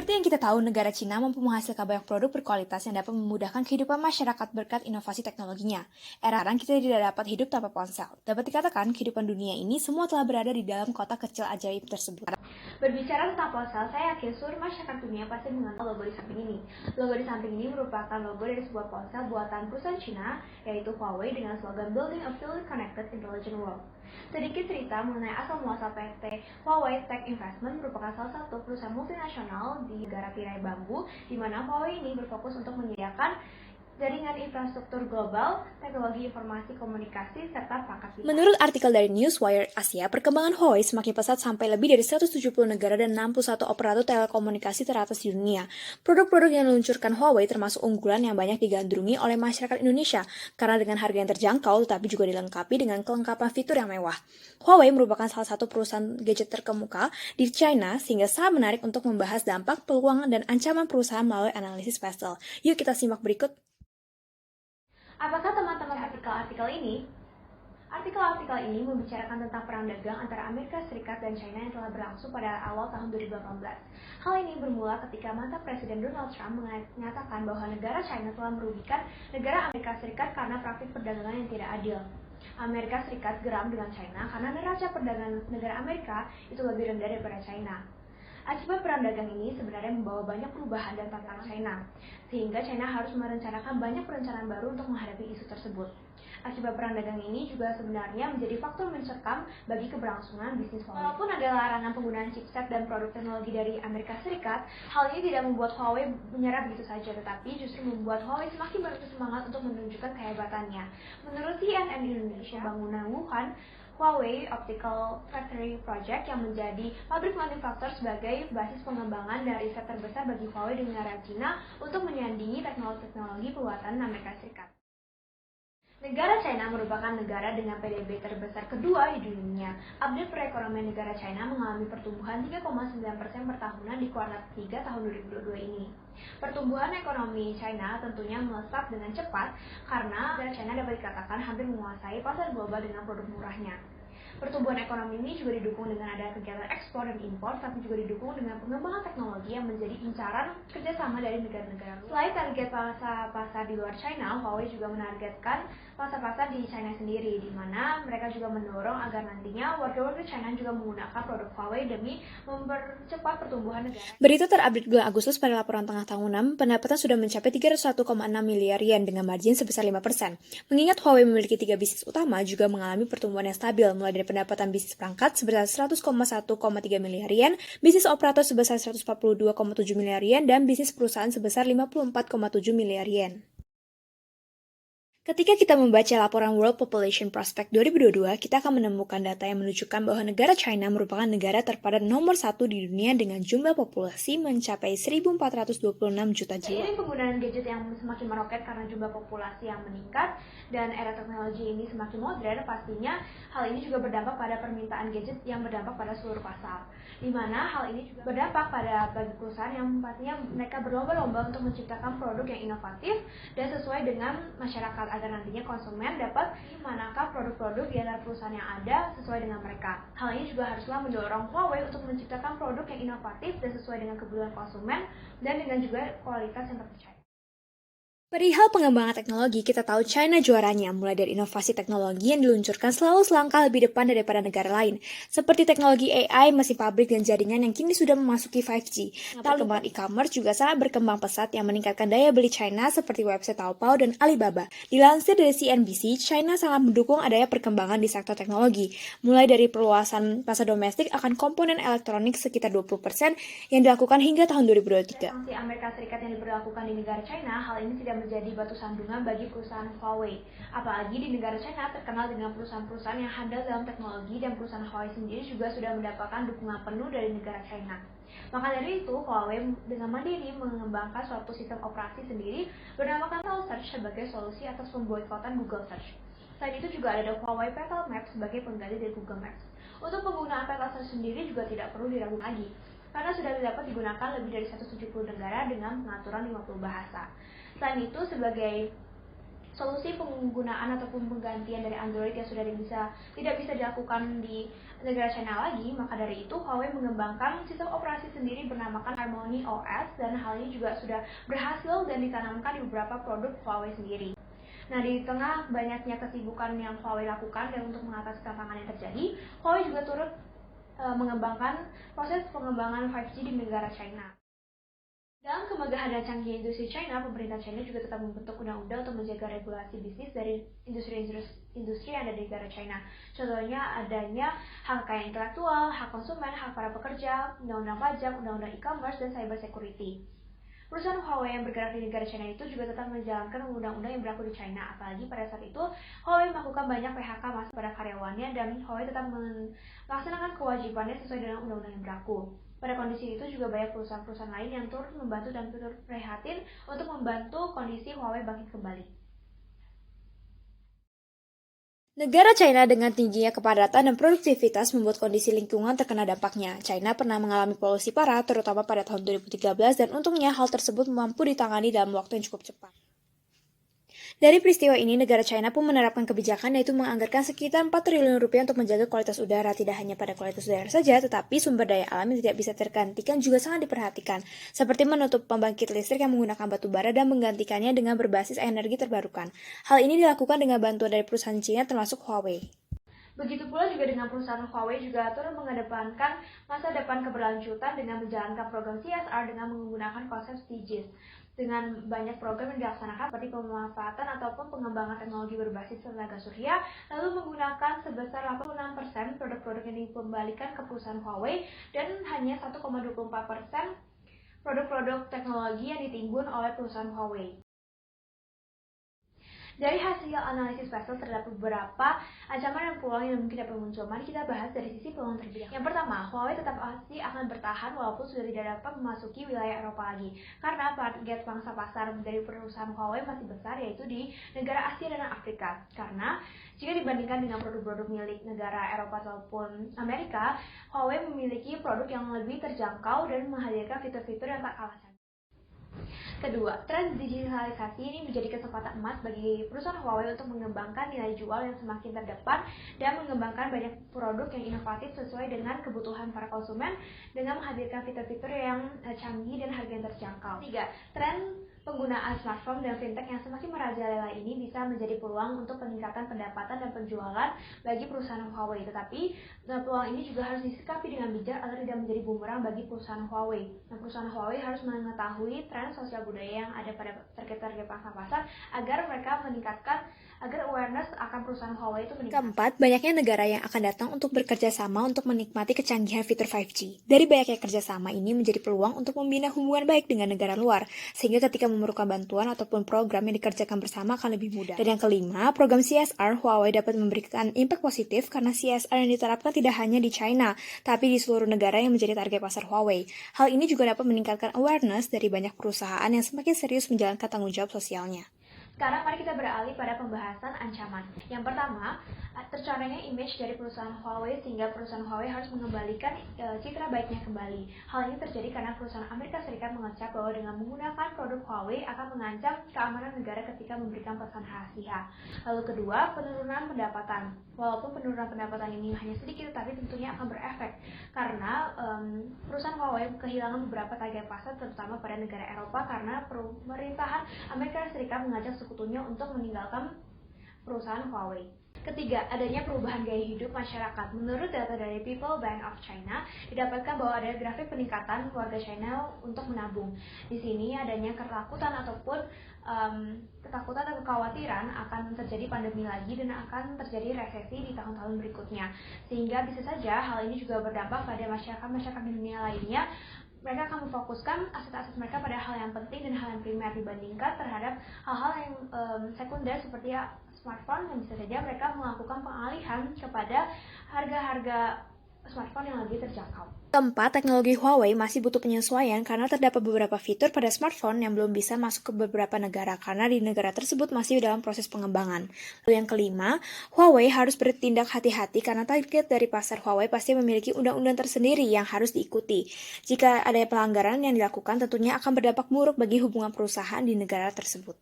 Seperti yang kita tahu, negara Cina mampu menghasilkan banyak produk berkualitas yang dapat memudahkan kehidupan masyarakat berkat inovasi teknologinya. Era sekarang kita tidak dapat hidup tanpa ponsel. Dapat dikatakan, kehidupan dunia ini semua telah berada di dalam kota kecil ajaib tersebut. Berbicara tentang ponsel, saya yakin seluruh masyarakat dunia pasti mengenal logo di samping ini. Logo di samping ini merupakan logo dari sebuah ponsel buatan perusahaan Cina, yaitu Huawei dengan slogan Building a Fully Connected Intelligent World. Sedikit cerita mengenai asal-muasal PT Huawei Tech Investment merupakan salah satu perusahaan multinasional di negara tirai bambu, di mana Huawei ini berfokus untuk menyediakan jaringan infrastruktur global, teknologi informasi komunikasi, serta perangkat pintar. Menurut artikel dari Newswire Asia, perkembangan Huawei semakin pesat sampai lebih dari 170 negara dan 61 operator telekomunikasi teratas di dunia. Produk-produk yang diluncurkan Huawei termasuk unggulan yang banyak digandrungi oleh masyarakat Indonesia karena dengan harga yang terjangkau tetapi juga dilengkapi dengan kelengkapan fitur yang mewah. Huawei merupakan salah satu perusahaan gadget terkemuka di China sehingga sangat menarik untuk membahas dampak, peluang, dan ancaman perusahaan melalui analisis pastel. Yuk kita simak berikut. Apakah teman-teman artikel-artikel ini? Artikel-artikel ini membicarakan tentang perang dagang antara Amerika Serikat dan China yang telah berlangsung pada awal tahun 2018. Hal ini bermula ketika mantan Presiden Donald Trump mengatakan bahwa negara China telah merugikan negara Amerika Serikat karena praktik perdagangan yang tidak adil. Amerika Serikat geram dengan China karena neraca perdagangan negara Amerika itu lebih rendah daripada China. Akibat perang dagang ini sebenarnya membawa banyak perubahan dan tantangan China, sehingga China harus merencanakan banyak perencanaan baru untuk menghadapi isu tersebut. Akibat perang dagang ini juga sebenarnya menjadi faktor mencekam bagi keberlangsungan bisnis Huawei. Walaupun ada larangan penggunaan chipset dan produk teknologi dari Amerika Serikat, hal ini tidak membuat Huawei menyerah begitu saja, tetapi justru membuat Huawei semakin bersemangat untuk menunjukkan kehebatannya. Menurut CNN Indonesia, bangunan Wuhan Huawei Optical Factory Project yang menjadi pabrik manufaktur sebagai basis pengembangan dan riset terbesar bagi Huawei di negara Cina untuk menyandingi teknologi buatan Amerika Serikat. Negara China merupakan negara dengan PDB terbesar kedua di dunia. Update perekonomian negara China mengalami pertumbuhan 3,9% per tahunan di kuartal 3 tahun 2022 ini. Pertumbuhan ekonomi China tentunya melesat dengan cepat karena negara China dapat dikatakan hampir menguasai pasar global dengan produk murahnya. Pertumbuhan ekonomi ini juga didukung dengan adanya kegiatan ekspor dan impor, tapi juga didukung dengan pengembangan teknologi yang menjadi incaran kerjasama dari negara-negara luar. Selain target pasar di luar China, Huawei juga menargetkan pasar-pasar di China sendiri, di mana mereka juga mendorong agar nantinya warga-warga China juga menggunakan produk Huawei demi mempercepat pertumbuhan negara. Berita terupdate bulan Agustus pada laporan tengah tahunan, pendapatan sudah mencapai 301,6 miliar yen dengan margin sebesar 5%. Mengingat Huawei memiliki 3 bisnis utama juga mengalami pertumbuhan yang stabil, mulai dari pendapatan bisnis perangkat sebesar 100,1,3 miliar yen, bisnis operator sebesar 142,7 miliar yen, dan bisnis perusahaan sebesar 54,7 miliar yen. Ketika kita membaca laporan World Population Prospect 2022, kita akan menemukan data yang menunjukkan bahwa negara China merupakan negara terpadat nomor 1 di dunia dengan jumlah populasi mencapai 1.426 juta jiwa. Seiring penggunaan gadget yang semakin meroket karena jumlah populasi yang meningkat dan era teknologi ini semakin modern, pastinya hal ini juga berdampak pada permintaan gadget yang berdampak pada seluruh pasar. Di mana hal ini juga berdampak pada bagi perusahaan yang pastinya mereka berlomba-lomba untuk menciptakan produk yang inovatif dan sesuai dengan masyarakat, agar nantinya konsumen dapat manakah produk-produk di antara perusahaan yang ada sesuai dengan mereka. Hal ini juga haruslah mendorong Huawei untuk menciptakan produk yang inovatif dan sesuai dengan kebutuhan konsumen dan dengan juga kualitas yang terpercaya. Perihal pengembangan teknologi, kita tahu China juaranya, mulai dari inovasi teknologi yang diluncurkan selalu selangkah lebih depan daripada negara lain, seperti teknologi AI, mesin pabrik, dan jaringan yang kini sudah memasuki 5G. Perkembangan e-commerce juga sangat berkembang pesat yang meningkatkan daya beli China seperti website Taobao dan Alibaba. Dilansir dari CNBC, China sangat mendukung adanya perkembangan di sektor teknologi, mulai dari perluasan pasar domestik akan komponen elektronik sekitar 20% yang dilakukan hingga tahun 2023. Sanksi Amerika Serikat yang diberlakukan di negara China, hal ini tidak menjadi batu sandungan bagi perusahaan Huawei. Apalagi di negara China terkenal dengan perusahaan-perusahaan yang handal dalam teknologi, dan perusahaan Huawei sendiri juga sudah mendapatkan dukungan penuh dari negara China. Maka dari itu, Huawei dengan mandiri mengembangkan suatu sistem operasi sendiri bernamakan Petal Search sebagai solusi atas pemboikotan Google Search. Selain itu juga ada Huawei Petal Maps sebagai pengganti dari Google Maps. Untuk penggunaan Petal Search sendiri juga tidak perlu diragukan lagi, karena sudah dapat digunakan lebih dari 170 negara dengan pengaturan 50 bahasa. Selain itu, sebagai solusi penggunaan ataupun penggantian dari Android yang sudah tidak bisa dilakukan di negara China lagi, maka dari itu Huawei mengembangkan sistem operasi sendiri bernamakan Harmony OS, dan hal ini juga sudah berhasil dan ditanamkan di beberapa produk Huawei sendiri. Nah, di tengah banyaknya kesibukan yang Huawei lakukan dan untuk mengatasi tantangan yang terjadi, Huawei juga turut mengembangkan proses pengembangan 5G di negara China. Dalam kemegahan dan canggih industri China, pemerintah China juga tetap membentuk undang-undang untuk menjaga regulasi bisnis dari industri yang ada di negara China. Contohnya adanya hak kekayaan intelektual, hak konsumen, hak para pekerja, undang-undang pajak, undang-undang e-commerce, dan cyber security. Perusahaan Huawei yang bergerak di negara China itu juga tetap menjalankan undang-undang yang berlaku di China. Apalagi pada saat itu, Huawei melakukan banyak PHK masuk pada karyawannya, dan Huawei tetap melaksanakan kewajibannya sesuai dengan undang-undang yang berlaku. Pada kondisi itu juga banyak perusahaan-perusahaan lain yang turut membantu dan turut prihatin untuk membantu kondisi Huawei bangkit kembali. Negara China dengan tingginya kepadatan dan produktivitas membuat kondisi lingkungan terkena dampaknya. China pernah mengalami polusi parah, terutama pada tahun 2013, dan untungnya hal tersebut mampu ditangani dalam waktu yang cukup cepat. Dari peristiwa ini, negara China pun menerapkan kebijakan yaitu menganggarkan sekitar 4 triliun rupiah untuk menjaga kualitas udara. Tidak hanya pada kualitas udara saja, tetapi sumber daya alam yang tidak bisa tergantikan juga sangat diperhatikan, seperti menutup pembangkit listrik yang menggunakan batu bara dan menggantikannya dengan berbasis energi terbarukan. Hal ini dilakukan dengan bantuan dari perusahaan China termasuk Huawei. Begitu pula juga dengan perusahaan Huawei juga turut mengedepankan masa depan keberlanjutan dengan menjalankan program CSR dengan menggunakan konsep SDGs. Dengan banyak program yang dilaksanakan seperti pemanfaatan ataupun pengembangan teknologi berbasis tenaga surya, lalu menggunakan sebesar 86% produk-produk yang dikembalikan ke perusahaan Huawei dan hanya 1,24% produk-produk teknologi yang ditimbun oleh perusahaan Huawei. Dari hasil analisis pasar terdapat beberapa ancaman dan peluang yang mungkin dapat muncul. Mari kita bahas dari sisi peluang terlebih dahulu. Yang pertama, Huawei tetap pasti akan bertahan walaupun sudah tidak dapat memasuki wilayah Eropa lagi. Karena target pangsa pasar dari perusahaan Huawei masih besar, yaitu di negara Asia dan Afrika. Karena jika dibandingkan dengan produk-produk milik negara Eropa ataupun Amerika, Huawei memiliki produk yang lebih terjangkau dan menghadirkan fitur-fitur yang tak kalah canggih. Kedua, tren digitalisasi ini menjadi kesempatan emas bagi perusahaan Huawei untuk mengembangkan nilai jual yang semakin terdepan dan mengembangkan banyak produk yang inovatif sesuai dengan kebutuhan para konsumen dengan menghadirkan fitur-fitur yang canggih dan harga yang terjangkau. Tiga, tren penggunaan smartphone dan fintech yang semakin merajalela ini bisa menjadi peluang untuk peningkatan pendapatan dan penjualan bagi perusahaan Huawei. Tetapi peluang ini juga harus disikapi dengan bijak agar tidak menjadi bumerang bagi perusahaan Huawei. Nah, perusahaan Huawei harus mengetahui tren sosial budaya yang ada pada target pangsa pasar agar mereka agar awareness akan perusahaan Huawei itu meningkat. Keempat, banyaknya negara yang akan datang untuk bekerja sama untuk menikmati kecanggihan fitur 5G. Dari banyaknya kerjasama ini menjadi peluang untuk membina hubungan baik dengan negara luar, sehingga ketika memerlukan bantuan ataupun program yang dikerjakan bersama akan lebih mudah. Dan yang kelima, program CSR Huawei dapat memberikan impact positif karena CSR yang diterapkan tidak hanya di China, tapi di seluruh negara yang menjadi target pasar Huawei. Hal ini juga dapat meningkatkan awareness dari banyak perusahaan yang semakin serius menjalankan tanggung jawab sosialnya. Sekarang mari kita beralih pada pembahasan ancaman. Yang pertama, tercorengnya image dari perusahaan Huawei sehingga perusahaan Huawei harus mengembalikan citra baiknya kembali. Hal ini terjadi karena perusahaan Amerika Serikat mengecap bahwa dengan menggunakan produk Huawei akan mengancam keamanan negara ketika memberikan pesan rahasia. Lalu kedua, penurunan pendapatan. Walaupun penurunan pendapatan ini hanya sedikit, tapi tentunya akan berefek karena perusahaan Huawei kehilangan beberapa target pasar terutama pada negara Eropa karena pemerintahan Amerika Serikat mengajak sekutunya untuk meninggalkan perusahaan Huawei. Ketiga, adanya perubahan gaya hidup masyarakat. Menurut data dari People Bank of China, didapatkan bahwa ada grafik peningkatan warga China untuk menabung. Di sini adanya ketakutan ataupun ketakutan dan kekhawatiran akan terjadi pandemi lagi dan akan terjadi resesi di tahun-tahun berikutnya. Sehingga bisa saja hal ini juga berdampak pada masyarakat di dunia lainnya. Mereka akan memfokuskan aset-aset mereka pada hal yang penting dan hal yang primer dibandingkan terhadap hal-hal yang sekunder seperti smartphone, yang bisa saja mereka melakukan pengalihan kepada harga-harga smartphone yang lebih terjangkau. Keempat, teknologi Huawei masih butuh penyesuaian karena terdapat beberapa fitur pada smartphone yang belum bisa masuk ke beberapa negara karena di negara tersebut masih dalam proses pengembangan. Lalu yang kelima, Huawei harus bertindak hati-hati karena target dari pasar Huawei pasti memiliki undang-undang tersendiri yang harus diikuti. Jika ada pelanggaran yang dilakukan tentunya akan berdampak buruk bagi hubungan perusahaan di negara tersebut.